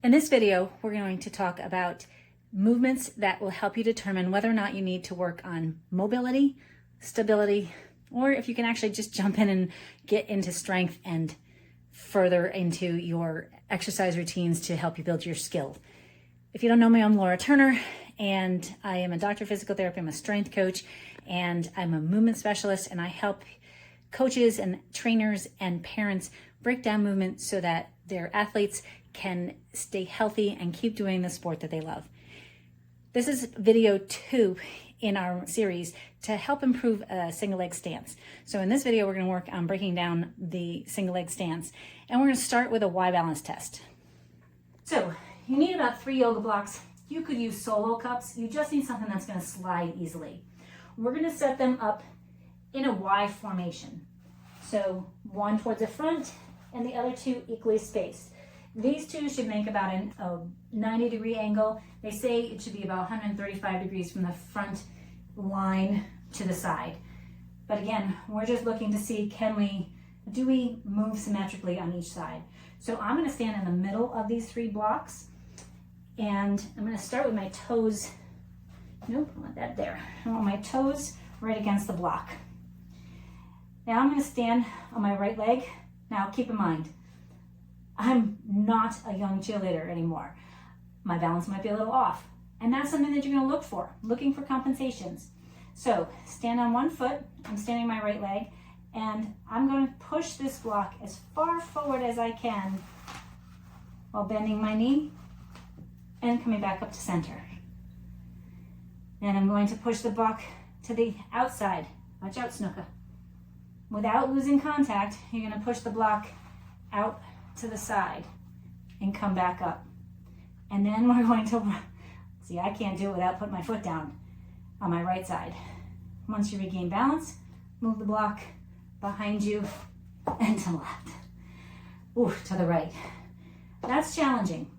In this video, we're going to talk about movements that will help you determine whether or not you need to work on mobility, stability, or if you can actually just jump in and get into strength and further into your exercise routines to help you build your skill. If you don't know me, I'm Laura Turner, and I am a doctor of physical therapy. I'm a strength coach, and I'm a movement specialist, and I help coaches and trainers and parents break down movement so that their athletes can stay healthy and keep doing the sport that they love. This is video 2 in our series to help improve a single leg stance. So in this video, we're going to work on breaking down the single leg stance, and we're going to start with a Y balance test. So you need about 3 yoga blocks. You could use solo cups. You just need something that's going to slide easily. We're going to set them up in a Y formation. So one towards the front and the other 2 equally spaced. These 2 should make about a 90-degree angle. They say it should be about 135 degrees from the front line to the side. But again, we're just looking to see, do we move symmetrically on each side? So I'm going to stand in the middle of these 3 blocks, and I'm going to start with my toes. Nope, I want that there. I want my toes right against the block. Now I'm going to stand on my right leg. Now keep in mind, I'm not a young cheerleader anymore. My balance might be a little off. And that's something that you're going to look for, looking for compensations. So stand on one foot, I'm standing my right leg, and I'm going to push this block as far forward as I can while bending my knee and coming back up to center. Then I'm going to push the block to the outside. Watch out, Snooka. Without losing contact, you're going to push the block out to the side and come back up. And then we're going to, see, I can't do it without putting my foot down on my right side. Once you regain balance, move the block behind you and to the left. Ooh, to the right. That's challenging.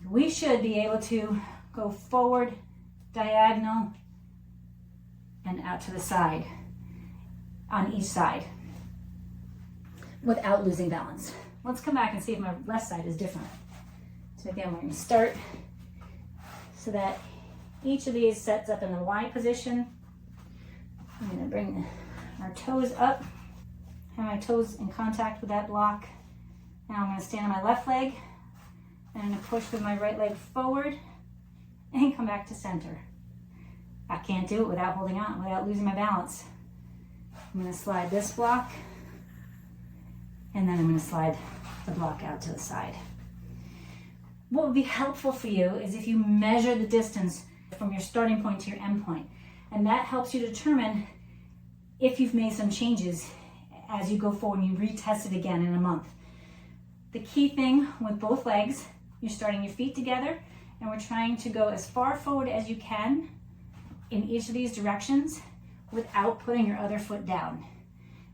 We should be able to go forward, diagonal, and out to the side on each side without losing balance. Let's come back and see if my left side is different. So again, we're going to start so that each of these sets up in the Y position. I'm going to bring our toes up, have my toes in contact with that block. Now I'm going to stand on my left leg, and I'm going to push with my right leg forward and come back to center. I can't do it without holding on, without losing my balance. I'm going to slide this block, and then I'm going to slide the block out to the side. What would be helpful for you is if you measure the distance from your starting point to your end point, and that helps you determine if you've made some changes as you go forward and you retest it again in a month. The key thing with both legs, you're starting your feet together, and we're trying to go as far forward as you can in each of these directions without putting your other foot down.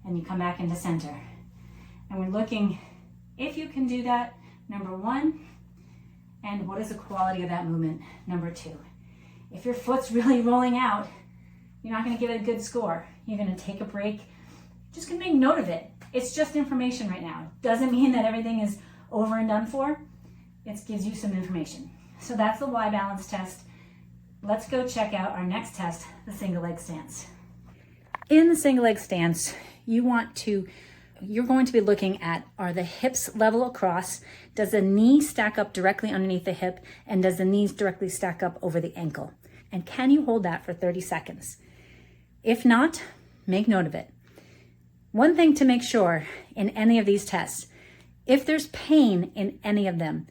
And you come back into center. And we're looking if you can do that, number 1, and what is the quality of that movement, number 2. If your foot's really rolling out, you're not going to give it a good score. You're going to take a break. Just going to make note of it. It's just information right now. Doesn't mean that everything is over and done for. It gives you some information. So that's the Y balance test. Let's go check out our next test, the single leg stance. In the single leg stance, you're going to be looking at, are the hips level across? Does the knee stack up directly underneath the hip? And does the knees directly stack up over the ankle? And can you hold that for 30 seconds? If not, make note of it. One thing to make sure in any of these tests, if there's pain in any of them,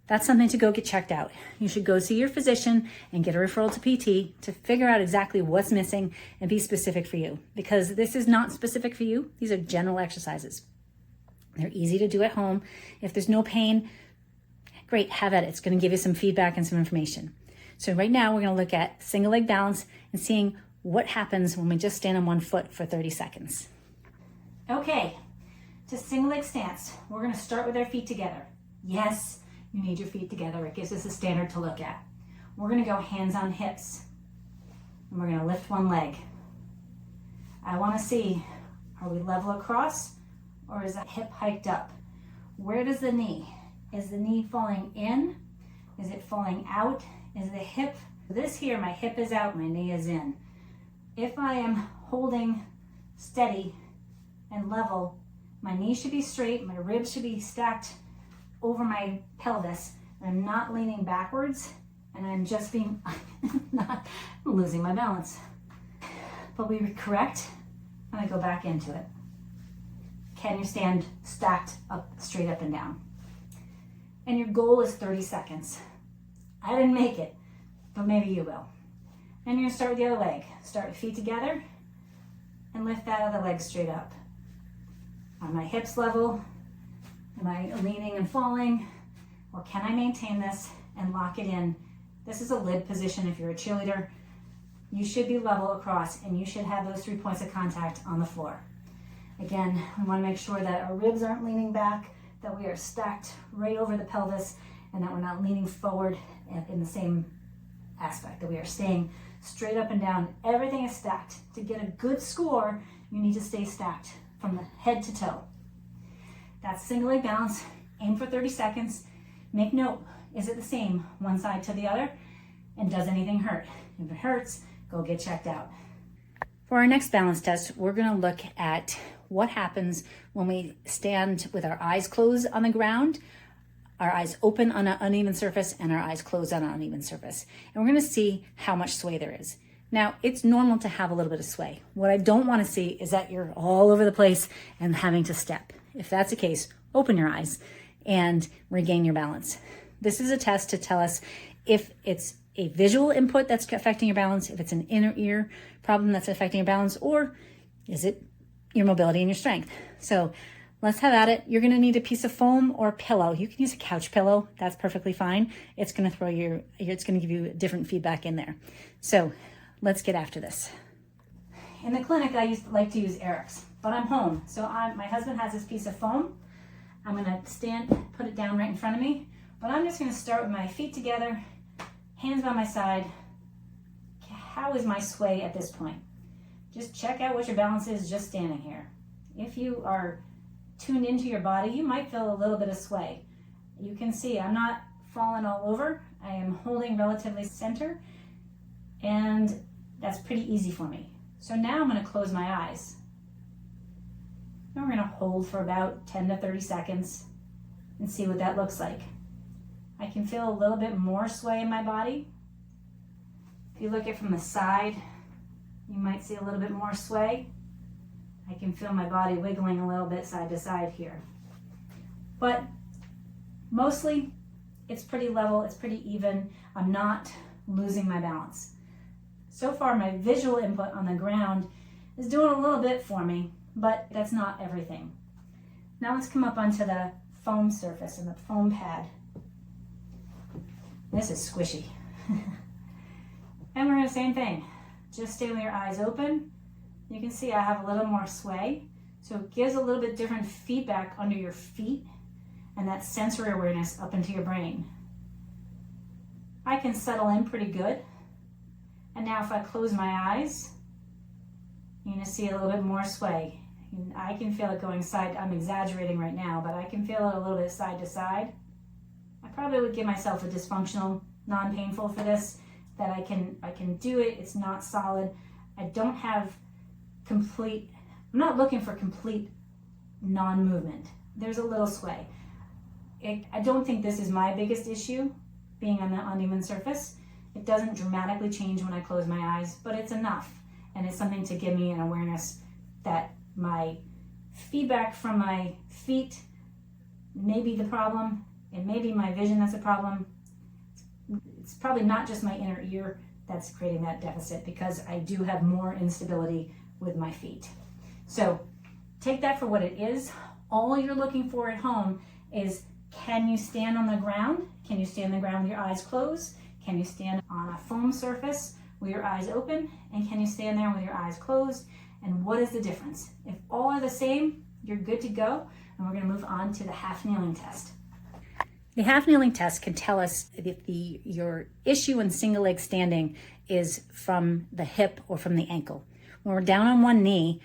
that's something to go get checked out. You should go see your physician and get a referral to PT to figure out exactly what's missing and be specific for you, because this is not specific for you. These are general exercises. They're easy to do at home. If there's no pain, great, have at it. It's going to give you some feedback and some information. So right now we're going to look at single leg balance and seeing what happens when we just stand on one foot for 30 seconds. Okay, to single leg stance, we're going to start with our feet together. Yes, you need your feet together. It gives us a standard to look at. We're going to go hands on hips, and we're going to lift one leg. I want to see, are we level across, or is that hip hiked up? Where does the knee? Is the knee falling in? Is it falling out? Is the hip, this here, my hip is out, my knee is in. If I am holding steady and level, my knee should be straight, my ribs should be stacked over my pelvis, and I'm not leaning backwards, and I'm just being, not losing my balance. But we correct, and I go back into it. Can you stand stacked up, straight up and down? And your goal is 30 seconds. I didn't make it, but maybe you will. And you're gonna start with the other leg. Start with feet together and lift that other leg straight up. Are my hips level? Am I leaning and falling? Or can I maintain this and lock it in? This is a lid position if you're a cheerleader. You should be level across and you should have those 3 points of contact on the floor. Again, we wanna make sure that our ribs aren't leaning back, that we are stacked right over the pelvis, and that we're not leaning forward in the same aspect, that we are staying straight up and down. Everything is stacked. To get a good score, you need to stay stacked from the head to toe. That's single leg balance. Aim for 30 seconds. Make note, is it the same one side to the other? And does anything hurt? If it hurts, go get checked out. For our next balance test, we're gonna look at what happens when we stand with our eyes closed on the ground, our eyes open on an uneven surface, and our eyes closed on an uneven surface. And we're gonna see how much sway there is. Now, it's normal to have a little bit of sway. What I don't wanna see is that you're all over the place and having to step. If that's the case, open your eyes and regain your balance. This is a test to tell us if it's a visual input that's affecting your balance, if it's an inner ear problem that's affecting your balance, or is it your mobility and your strength. So let's have at it. You're gonna need a piece of foam or a pillow. You can use a couch pillow, that's perfectly fine. It's gonna it's gonna give you different feedback in there. So let's get after this. In the clinic, I like to use Eric's, but I'm home. So my husband has this piece of foam. I'm gonna put it down right in front of me, but I'm just gonna start with my feet together, hands by my side. How is my sway at this point? Just check out what your balance is just standing here. If you are tuned into your body, you might feel a little bit of sway. You can see I'm not falling all over. I am holding relatively center, and that's pretty easy for me. So now I'm gonna close my eyes. And we're gonna hold for about 10 to 30 seconds and see what that looks like. I can feel a little bit more sway in my body. If you look at it from the side, you might see a little bit more sway. I can feel my body wiggling a little bit side to side here. But mostly, it's pretty level, it's pretty even. I'm not losing my balance. So far, my visual input on the ground is doing a little bit for me, but that's not everything. Now let's come up onto the foam surface and the foam pad. This is squishy. And we're gonna do the same thing. Just stay with your eyes open. You can see I have a little more sway. So it gives a little bit different feedback under your feet and that sensory awareness up into your brain. I can settle in pretty good. And now if I close my eyes, you're gonna see a little bit more sway. And I can feel it going side, I'm exaggerating right now, but I can feel it a little bit side to side. I probably would give myself a dysfunctional, non-painful for this, that I can do it, it's not solid. I don't have I'm not looking for complete non-movement. There's a little sway. I don't think this is my biggest issue, being on the uneven surface. It doesn't dramatically change when I close my eyes, but it's enough. And it's something to give me an awareness that my feedback from my feet may be the problem. It may be my vision that's a problem. It's probably not just my inner ear that's creating that deficit, because I do have more instability with my feet. So take that for what it is. All you're looking for at home is, can you stand on the ground? Can you stand on the ground with your eyes closed? Can you stand on a foam surface with your eyes open? And can you stand there with your eyes closed? And what is the difference? If all are the same, you're good to go. And we're gonna move on to the half kneeling test. The half kneeling test can tell us if your issue in single leg standing is from the hip or from the ankle. When we're down on one knee,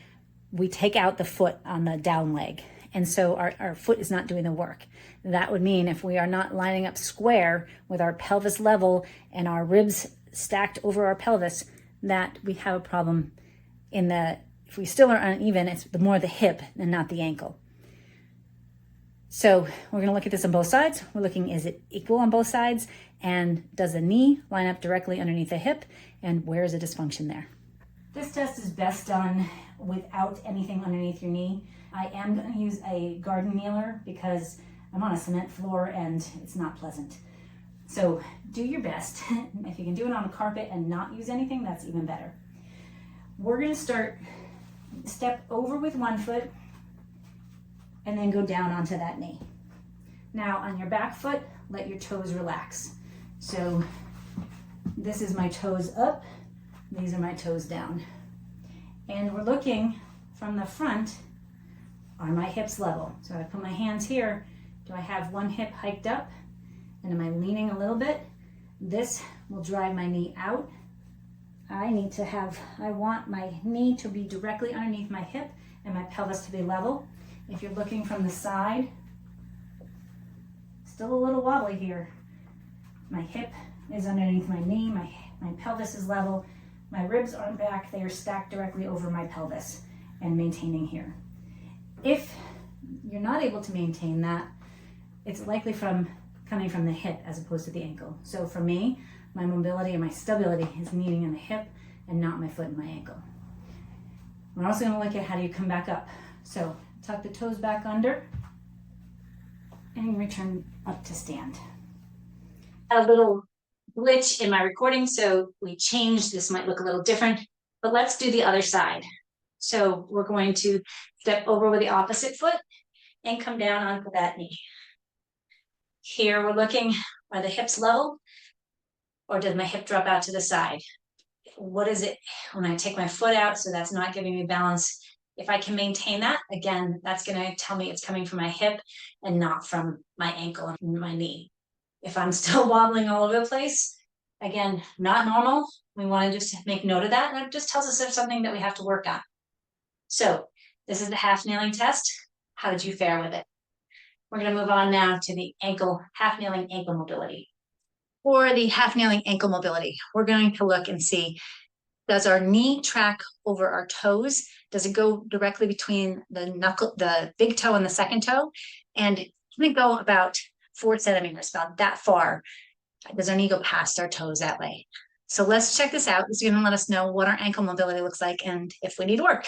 we take out the foot on the down leg And so our foot is not doing the work. That would mean if we are not lining up square with our pelvis level and our ribs stacked over our pelvis, that we have a problem if we still are uneven, it's more the hip and not the ankle. So we're going to look at this on both sides. We're looking, is it equal on both sides? And does the knee line up directly underneath the hip? And where is the dysfunction there? This test is best done without anything underneath your knee. I am going to use a garden kneeler because I'm on a cement floor and it's not pleasant. So do your best. If you can do it on a carpet and not use anything, that's even better. We're going to step over with one foot and then go down onto that knee. Now on your back foot, let your toes relax. So this is my toes up, these are my toes down. And we're looking from the front, are my hips level? So I put my hands here, do I have one hip hiked up? And am I leaning a little bit? This will drive my knee out. I want my knee to be directly underneath my hip and my pelvis to be level. If you're looking from the side, still a little wobbly here. My hip is underneath my knee, my pelvis is level, my ribs aren't back, they are stacked directly over my pelvis and maintaining here. If you're not able to maintain that, it's likely coming from the hip as opposed to the ankle. So for me, my mobility and my stability is needing in the hip and not my foot and my ankle. We're also going to look at how do you come back up. So tuck the toes back under and return up to stand. A little glitch in my recording, so we changed. This might look a little different, but let's do the other side. So we're going to step over with the opposite foot and come down onto that knee. Here we're looking, are the hips level or does my hip drop out to the side? What is it when I take my foot out so that's not giving me balance? If I can maintain that, again, that's going to tell me it's coming from my hip and not from my ankle and my knee. If I'm still wobbling all over the place, again, not normal. We want to just make note of that. And it just tells us there's something that we have to work on. So this is the half kneeling test. How did you fare with it? We're going to move on now to the half kneeling ankle mobility. For the half kneeling ankle mobility, we're going to look and see, does our knee track over our toes? Does it go directly between the big toe and the second toe? And we go about 4 centimeters, about that far. Does our knee go past our toes that way? So let's check this out. This is going to let us know what our ankle mobility looks like and if we need work.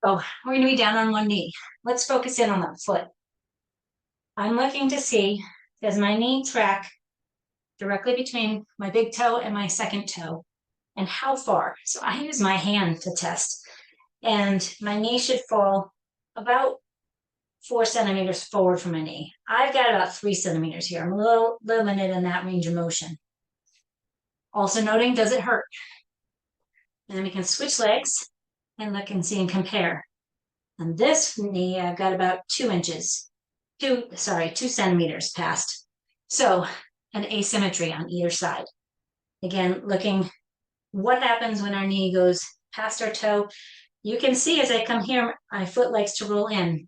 So we're going to be down on one knee. Let's focus in on that foot. I'm looking to see, does my knee track directly between my big toe and my second toe? And how far? So I use my hand to test. And my knee should fall about 4 centimeters forward from my knee. I've got about 3 centimeters here. I'm a little limited in that range of motion. Also noting, does it hurt? And then we can switch legs and look and see and compare. On this knee, I've got about 2 centimeters past. So an asymmetry on either side. Again, looking what happens when our knee goes past our toe. You can see as I come here, my foot likes to roll in.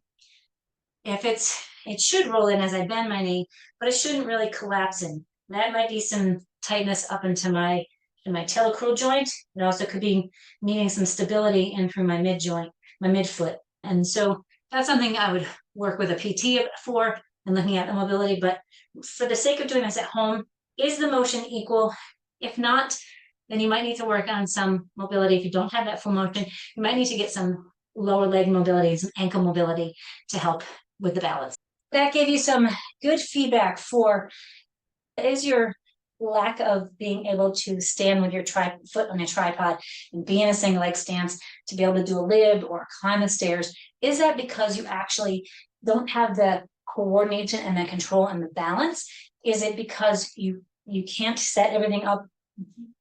It should roll in as I bend my knee, but it shouldn't really collapse in. That might be some tightness up into my talocrural joint. It also could be needing some stability in through my mid joint, my midfoot. And so that's something I would work with a PT for and looking at the mobility. But for the sake of doing this at home, is the motion equal? If not, then you might need to work on some mobility. If you don't have that full motion, you might need to get some lower leg mobility, some ankle mobility to help with the balance. That gave you some good feedback for, is your lack of being able to stand with your foot on a tripod and be in a single leg stance to be able to do a lib or climb the stairs, is that because you actually don't have the coordination and the control and the balance? Is it because you can't set everything up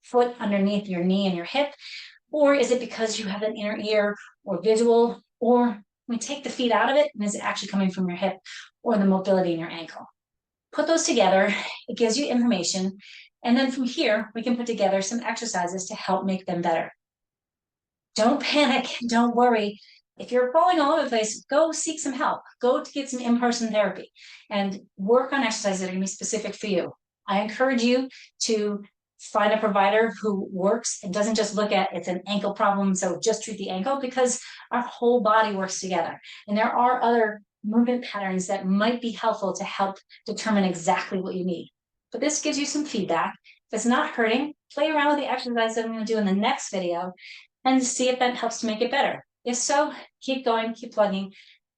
foot underneath your knee and your hip? Or is it because you have an inner ear or visual, or we take the feet out of it and is it actually coming from your hip or the mobility in your ankle? Put those together, it gives you information, and then from here we can put together some exercises to help make them better. Don't panic, don't worry. If you're falling all over the place, go seek some help. Go to get some in-person therapy and work on exercises that are going to be specific for you. I encourage you to find a provider who works and doesn't just look at it's an ankle problem, so just treat the ankle, because our whole body works together. And there are other movement patterns that might be helpful to help determine exactly what you need. But this gives you some feedback. If it's not hurting, play around with the exercise that I'm going to do in the next video and see if that helps to make it better. If so, keep going, keep plugging,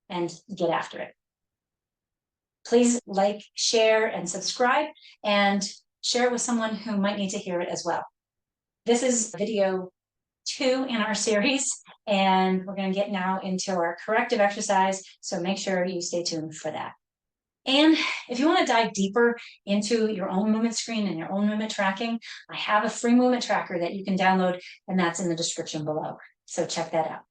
and get after it. Please like, share, and subscribe, and share it with someone who might need to hear it as well. This is video 2 in our series, and we're going to get now into our corrective exercise, so make sure you stay tuned for that. And if you want to dive deeper into your own movement screen and your own movement tracking, I have a free movement tracker that you can download, and that's in the description below. So check that out.